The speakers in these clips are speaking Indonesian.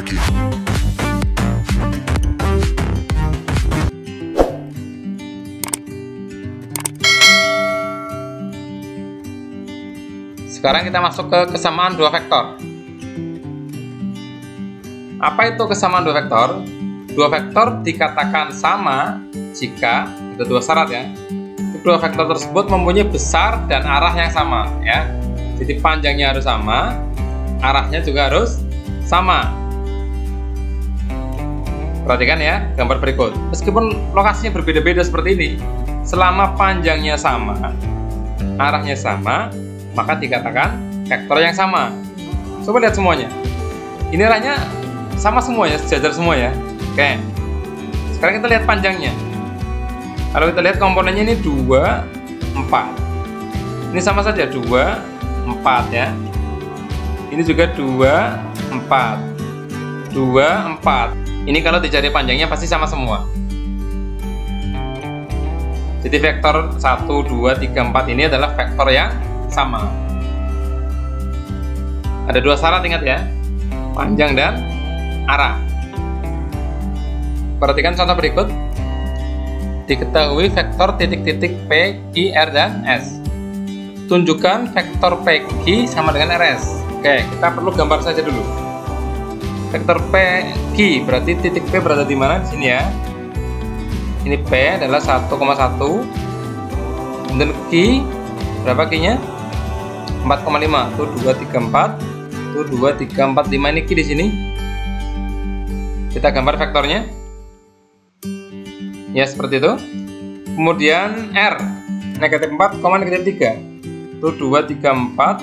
lagi. Sekarang kita masuk ke kesamaan dua vektor. Apa itu kesamaan dua vektor? Dua vektor dikatakan sama jika ada dua syarat ya. Kedua vektor tersebut mempunyai besar dan arah yang sama ya. Jadi panjangnya harus sama, arahnya juga harus sama. Perhatikan ya gambar berikut. Meskipun lokasinya berbeda-beda seperti ini, selama panjangnya sama, arahnya sama, maka dikatakan vektor yang sama. Coba lihat semuanya. Ini arahnya sama semuanya, sejajar semua ya. Oke. Sekarang kita lihat panjangnya. Kalau kita lihat komponennya ini 2, 4. Ini sama saja 2, 4 ya. Ini juga 2, 4. 2, 4. Ini kalau dicari panjangnya pasti sama semua. Jadi vektor 1, 2, 3, 4 ini adalah vektor yang sama. Ada dua syarat, ingat ya, panjang dan arah. Perhatikan contoh berikut. Diketahui vektor titik-titik P, Q, R, dan S. Tunjukkan vektor PQ sama dengan RS. Oke, kita perlu gambar saja dulu. Vektor PQ berarti titik P berada di mana? Di sini ya. Ini P adalah 1,1. Dan Q berapa Q-nya? 4,5. Tuh 2, 3, 4. Tuh 2, 3, 4, 5. Ini Q di sini. Kita gambar vektornya. Ya, seperti itu. Kemudian R, negatif 4, negatif 3. Tuh 2, 3, 4.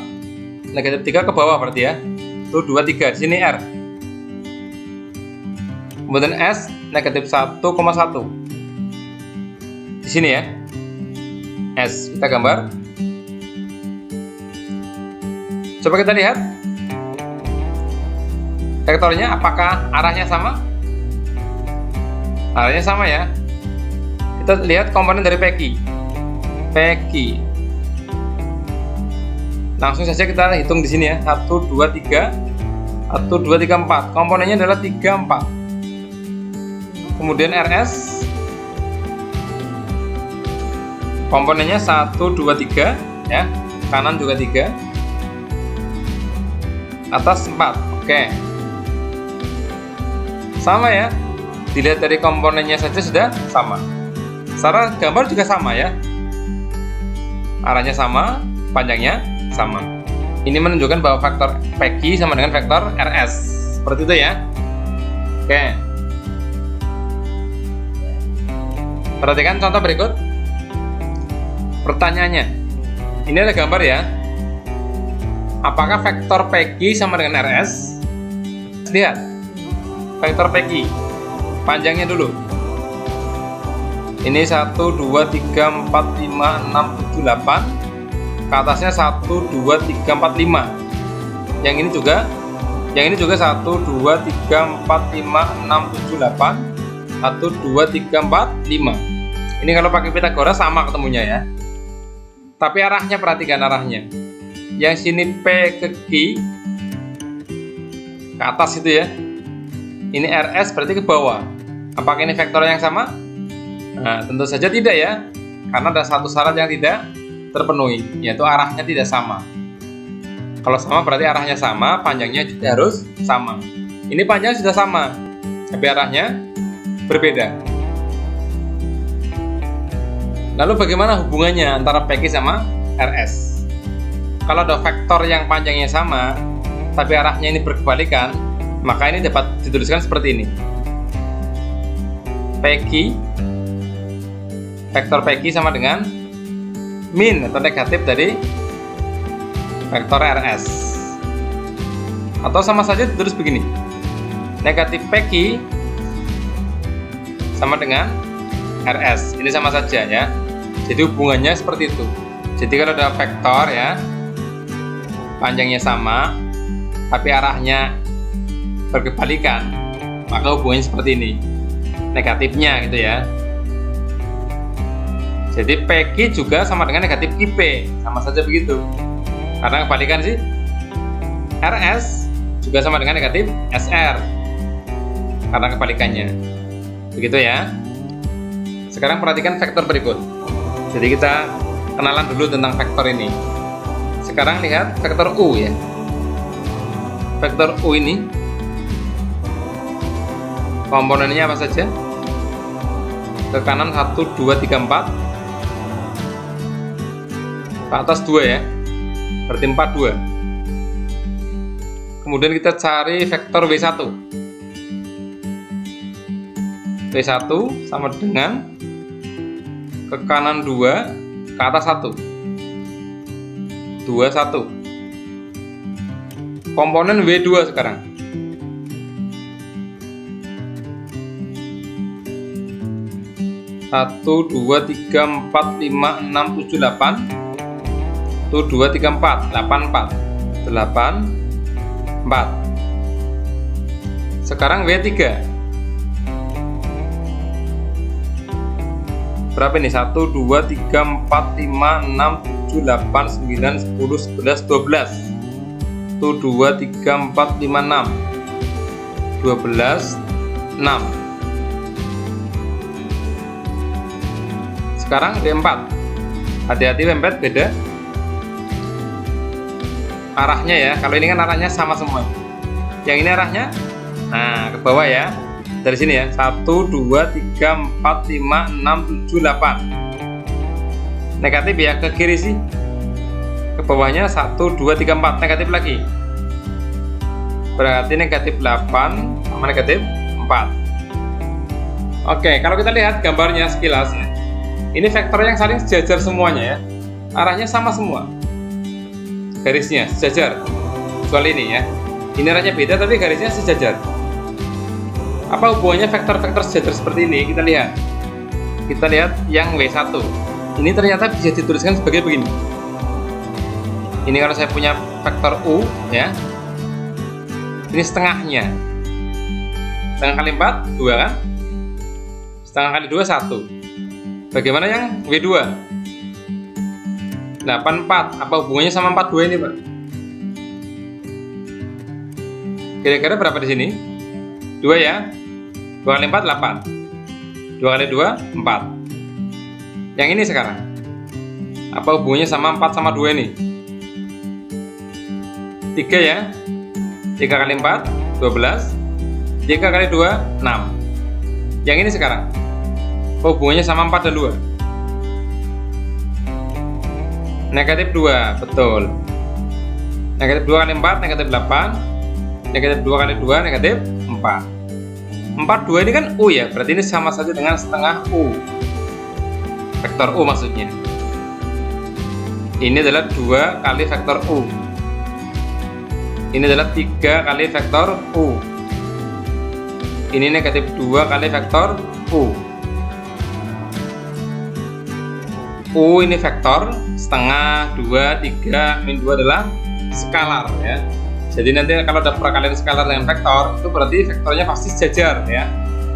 Negatif 3 ke bawah berarti ya. Tuh 2, 3. Di sini R. Kemudian S, negatif 1,1. Di sini ya. S, kita gambar. Coba kita lihat vektornya, apakah arahnya sama? Arahnya sama ya. Kita lihat komponen dari PQ. PQ. Langsung saja kita hitung di sini ya. 1, 2, 3. 1, 2, 3, 4. Komponennya adalah 3, 4. Kemudian RS. Komponennya 1, 2, 3 ya. Kanan juga 3. Atas 4. Oke. Sama ya. Dilihat dari komponennya saja sudah sama. Secara gambar juga sama ya. Arahnya sama, panjangnya sama. Ini menunjukkan bahwa vektor PQ sama dengan vektor RS. Seperti itu ya. Oke. Perhatikan contoh berikut. Pertanyaannya. Ini ada gambar ya. Apakah vektor PQ sama dengan RS? Lihat. Vektor PQ. Panjangnya dulu. Ini 1, 2, 3, 4, 5, 6, 7, 8. Ke atasnya 1, 2, 3, 4, 5. Yang ini juga 1, 2, 3, 4, 5, 6, 7, 8. 1, 2, 3, 4, 5. Ini kalau pakai Pitagoras sama ketemunya ya. Tapi arahnya, perhatikan arahnya. Yang sini P ke Q ke atas itu ya. Ini RS berarti ke bawah. Apakah ini vektor yang sama? Nah, tentu saja tidak ya. Karena ada satu syarat yang tidak terpenuhi, yaitu arahnya tidak sama. Kalau sama berarti arahnya sama, panjangnya juga harus sama. Ini panjang sudah sama, tapi arahnya berbeda. Lalu bagaimana hubungannya antara PQ sama RS? Kalau ada vektor yang panjangnya sama, tapi arahnya ini berkebalikan, maka ini dapat dituliskan seperti ini. PQ, vektor PQ sama dengan min atau negatif dari vektor RS. Atau sama saja ditulis begini. Negatif PQ sama dengan RS. Ini sama saja ya. Jadi hubungannya seperti itu. Jadi kalau ada vektor ya, panjangnya sama, tapi arahnya berkebalikan, maka hubungannya seperti ini, negatifnya gitu ya. Jadi PQ juga sama dengan negatif QP, sama saja begitu. Karena kebalikan sih. RS juga sama dengan negatif SR. karena kebalikannya. Begitu ya. Sekarang perhatikan vektor berikut. Jadi kita kenalan dulu tentang vektor ini. Sekarang lihat vektor U ya. Vektor U ini komponennya apa saja? Ke kanan 1, 2, 3, 4. Ke atas 2 ya. Berarti 4, 2. Kemudian kita cari vektor W1. W1 sama dengan ke kanan 2, ke atas 1. 2, 1. Komponen W2 sekarang. Satu, 2, 3, 4, 5, 6, 7, 8. 1, 2, 3, 4, 8, 4. 8, 4. Sekarang W3. Berapa ini? 1, 2, 3, 4, 5, 6, 7, 8, 9, 10, 11, 12. 1, 2, 3, 4, 5, 6. 12, 6. Sekarang W4. Hati-hati W4 beda arahnya ya. Kalau ini kan arahnya sama semua. Yang ini arahnya nah ke bawah ya. Dari sini ya. 1, 2, 3, 4, 5, 6, 7, 8. Negatif ya, ke kiri sih. Ke bawahnya 1, 2, 3, 4. Negatif lagi. Berarti negatif 8 sama negatif 4. Oke, kalau kita lihat gambarnya sekilas ya. Ini vektor yang saling sejajar semuanya ya. Arahnya sama semua. Garisnya sejajar. Kecuali ini ya. Ini arahnya beda tapi garisnya sejajar. Apa hubungannya vektor-vektor sejajar seperti ini? Kita lihat. Kita lihat yang W1. Ini ternyata bisa dituliskan sebagai begini. Ini kalau saya punya vektor U ya. Ini setengahnya. Setengah kali 4, 2 kan? Setengah kali 2, 1. Bagaimana yang W2? 84. Apa hubungannya sama 42 ini, Pak? Kira-kira berapa di sini? 2 ya. 2 kali 4, 8. 2 kali 2, 4. Yang ini sekarang. Apa hubungannya sama 4 sama 2 ini? 3 ya. 3 kali 4, 12. 3 kali 2, 6. Yang ini sekarang. Apa hubungannya sama 4 dan 2? Negatif 2, betul. Negatif 2 kali 4, negatif 8. Negatif 2 kali 2, negatif 4. 4, 2 ini kan U ya, berarti ini sama saja dengan setengah U. Vektor U maksudnya. Ini adalah 2 kali vektor U. Ini adalah 3 kali vektor U. Ini negatif 2 kali vektor U. U ini vektor, setengah, 2, 3, min 2 adalah skalar ya. Jadi nanti kalau ada perkalian skalar dengan vektor, itu berarti vektornya pasti sejajar ya.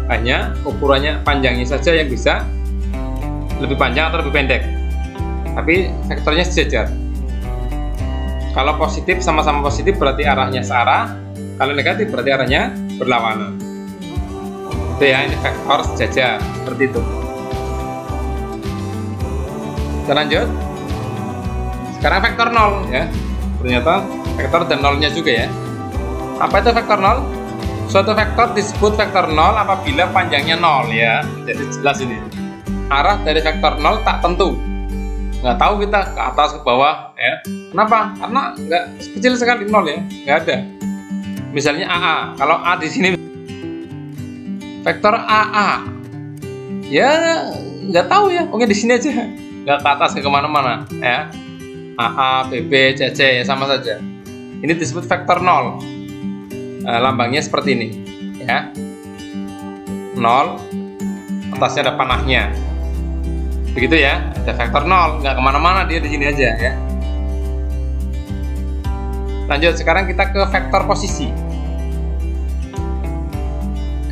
Hanya ukurannya panjangnya saja yang bisa lebih panjang atau lebih pendek. Tapi vektornya sejajar. Kalau positif sama-sama positif berarti arahnya searah. Kalau negatif berarti arahnya berlawanan. Itu ya, ini vektor sejajar seperti itu. Kita lanjut. Sekarang vektor 0 ya. Ternyata vektor dan nolnya juga ya. Apa itu vektor 0? Suatu vektor disebut vektor 0 apabila panjangnya 0 ya. Jadi jelas ini. Arah dari vektor 0 tak tentu. Nggak tahu kita ke atas ke bawah ya. Kenapa? Karena nggak kecil sekali 0 ya. Nggak ada. Misalnya AA. Kalau A di sini vektor AA. Ya nggak tahu ya. Oke di sini aja. Nggak ke atas ke kemana-mana ya. AA, BB, CC ya sama saja. Ini disebut vektor 0. Lambangnya seperti ini ya. 0 atasnya ada panahnya. Begitu ya. Ada vektor 0, nggak kemana-mana dia di sini aja ya. Lanjut, sekarang kita ke vektor posisi.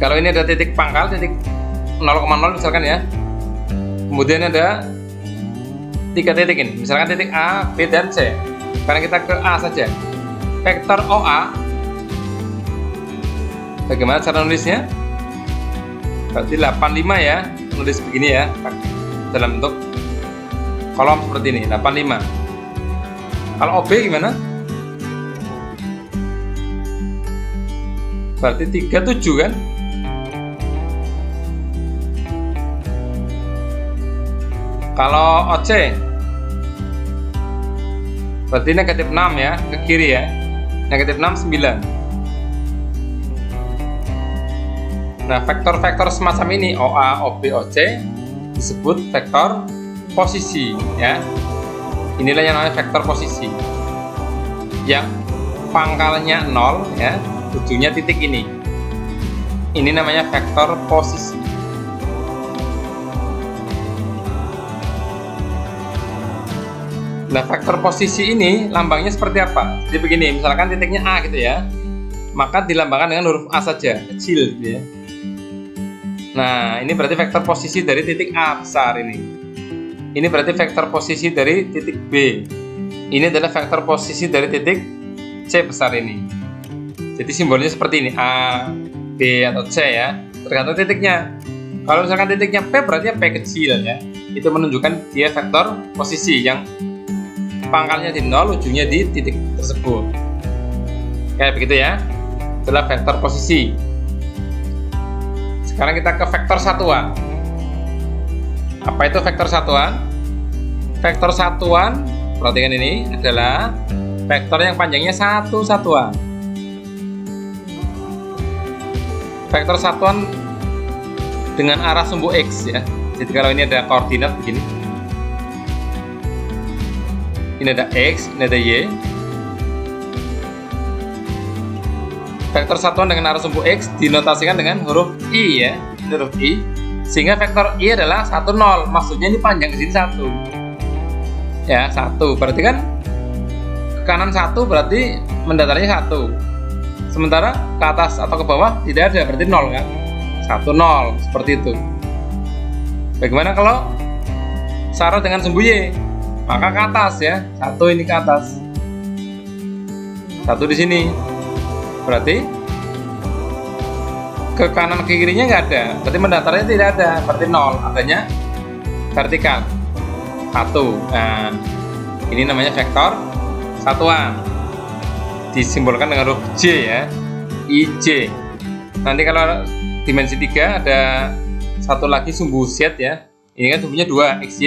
Kalau ini ada titik pangkal, titik 0,0 misalkan ya. Kemudian ada 3 titik ini, misalkan titik A, B, dan C. Sekarang kita ke A saja. Vektor OA, bagaimana cara nulisnya? Berarti 85 ya, nulis begini ya, dalam bentuk kolom seperti ini, 85. Kalau OB gimana? Berarti 37 kan? Kalau OC berarti negatif 6 ya, ke kiri ya. Negatif 6, 9. Nah, vektor-vektor semacam ini OA, OB, OC disebut vektor posisi ya. Inilah yang namanya vektor posisi. Yang pangkalnya 0 ya, ujungnya titik ini. Ini namanya vektor posisi. Nah, vektor posisi ini lambangnya seperti apa? Jadi begini, misalkan titiknya A gitu ya, maka dilambangkan dengan huruf A saja, kecil gitu ya. Nah, ini berarti vektor posisi dari titik A besar ini. Ini berarti vektor posisi dari titik B. Ini adalah vektor posisi dari titik C besar ini. Jadi simbolnya seperti ini, A, B, atau C ya, tergantung titiknya. Kalau misalkan titiknya P berarti P kecil ya. Itu menunjukkan dia vektor posisi yang pangkalnya di 0, ujungnya di titik tersebut. Kayak begitu ya. Itulah vektor posisi. Sekarang kita ke vektor satuan. Apa itu vektor satuan? Vektor satuan, perhatikan ini, adalah vektor yang panjangnya satu satuan. Vektor satuan dengan arah sumbu X ya. Jadi kalau ini ada koordinat begini, ini ada X, ini ada Y. Vektor satuan dengan arah sumbu X dinotasikan dengan huruf I ya, ini huruf I. Sehingga vektor I adalah 1, 0. Maksudnya ini panjang ke sini 1. Ya, 1. Berarti kan ke kanan 1 berarti mendatarnya 1. Sementara ke atas atau ke bawah tidak ada, berarti 0 kan? 1, 0, seperti itu. Bagaimana kalau syarat dengan sumbu Y? Maka ke atas ya, 1 ini ke atas, 1 di sini. Berarti ke kanan ke kirinya nggak ada, berarti mendatarnya tidak ada, berarti 0, adanya vertikal 1. Nah, ini namanya vektor satuan, disimbolkan dengan huruf J ya, IJ. Nanti kalau dimensi 3 ada satu lagi sumbu Z ya, ini kan sumbunya 2, XY.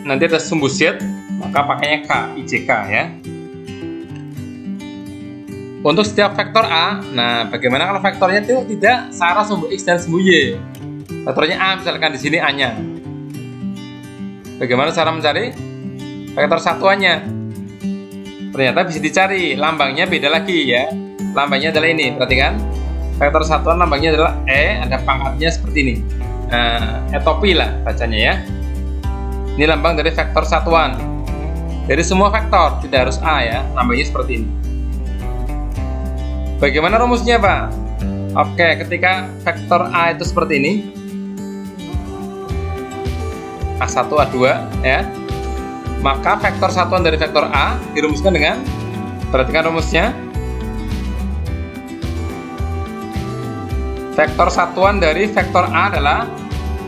Nanti ada sumbu Z, maka pakainya K, IJK ya. Untuk setiap vektor A, nah bagaimana kalau vektornya itu tidak searah sumbu X dan sumbu Y? Vektornya A, misalkan di sini A-nya. Bagaimana cara mencari vektor satuannya? Ternyata bisa dicari, lambangnya beda lagi ya. Lambangnya adalah ini, perhatikan. Vektor satuan lambangnya adalah E, ada pangkatnya seperti ini. Nah, etopi lah bacanya ya. Ini lambang dari vektor satuan. Dari semua vektor, tidak harus A ya, lambangnya seperti ini. Bagaimana rumusnya Pak? Oke, ketika vektor A itu seperti ini, A1, A2 ya, maka vektor satuan dari vektor A dirumuskan dengan, perhatikan rumusnya, vektor satuan dari vektor A adalah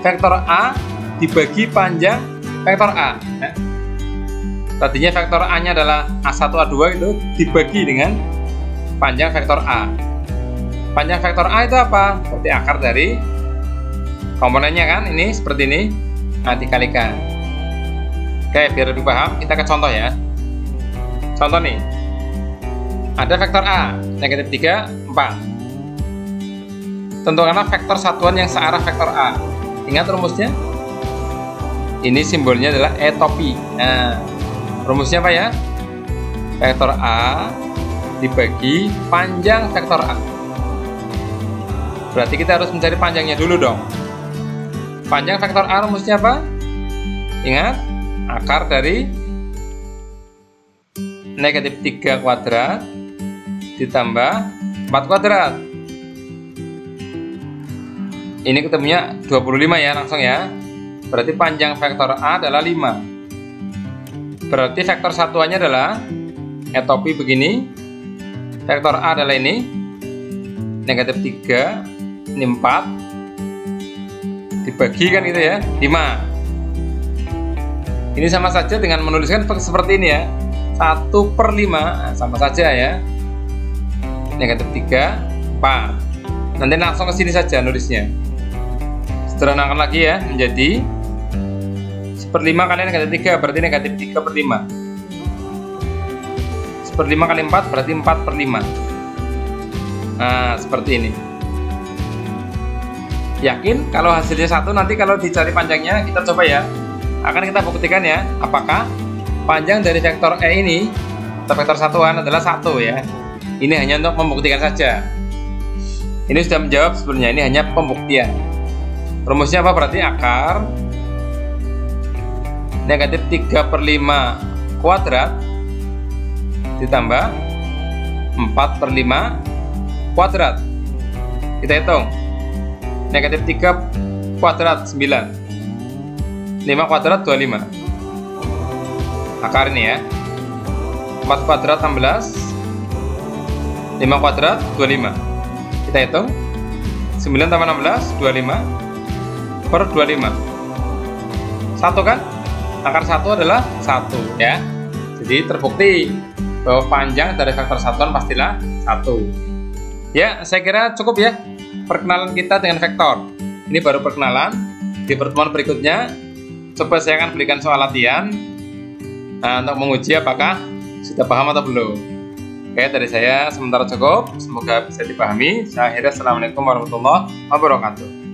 vektor A dibagi panjang vektor A ya. Tadinya vektor A nya adalah A1, A2 itu dibagi dengan panjang vektor A. Panjang vektor A itu apa? Berarti akar dari komponennya kan, ini seperti ini. Nah, dikalikan. Oke, biar lebih paham, kita ke contoh ya. Contoh nih, ada vektor A, negatif 3, 4. Tentukanlah vektor satuan yang searah vektor A. Ingat rumusnya? Ini simbolnya adalah etopi. Nah, rumusnya apa ya? Vektor A dibagi panjang vektor A. Berarti kita harus mencari panjangnya dulu dong. Panjang vektor A rumusnya apa? Ingat, akar dari negatif 3 kuadrat ditambah 4 kuadrat. Ini ketemunya 25 ya, langsung ya. Berarti panjang vektor A adalah 5. Berarti vektor satuannya adalah etopi begini. Vektor A adalah ini, negatif 3, ini 4, dibagi kan gitu ya, 5. Ini sama saja dengan menuliskan seperti ini ya, 1/5, sama saja ya, negatif 3, 4. Nanti langsung ke sini saja nulisnya. Sederhanakan lagi ya, menjadi 1/5 kali negatif 3 berarti negatif 3/5. 1/5 kali 4 berarti 4/5. Nah, seperti ini. Yakin kalau hasilnya 1, nanti kalau dicari panjangnya kita coba ya. Akan kita buktikan ya, apakah panjang dari vektor E ini atau vektor satuan adalah 1 ya. Ini hanya untuk membuktikan saja. Ini sudah menjawab sebenarnya, ini hanya pembuktian. Rumusnya apa? Berarti akar negatif 3/5 kuadrat ditambah 4/5 kuadrat. Kita hitung. Negatif 3 kuadrat 9. 5 kuadrat 25. Akar ini ya. 4 kuadrat 16. 5 kuadrat 25. Kita hitung. 9 tambah 16 25 per 25. 1 kan? Akar 1 adalah 1 ya. Jadi terbukti bahwa panjang dari vektor satuan pastilah 1. Ya, saya kira cukup ya perkenalan kita dengan vektor. Ini baru perkenalan. Di pertemuan berikutnya coba saya akan berikan soal latihan untuk menguji apakah sudah paham atau belum. Oke, dari saya sementara cukup. Semoga bisa dipahami. Saya akhiri. Assalamualaikum warahmatullahi wabarakatuh.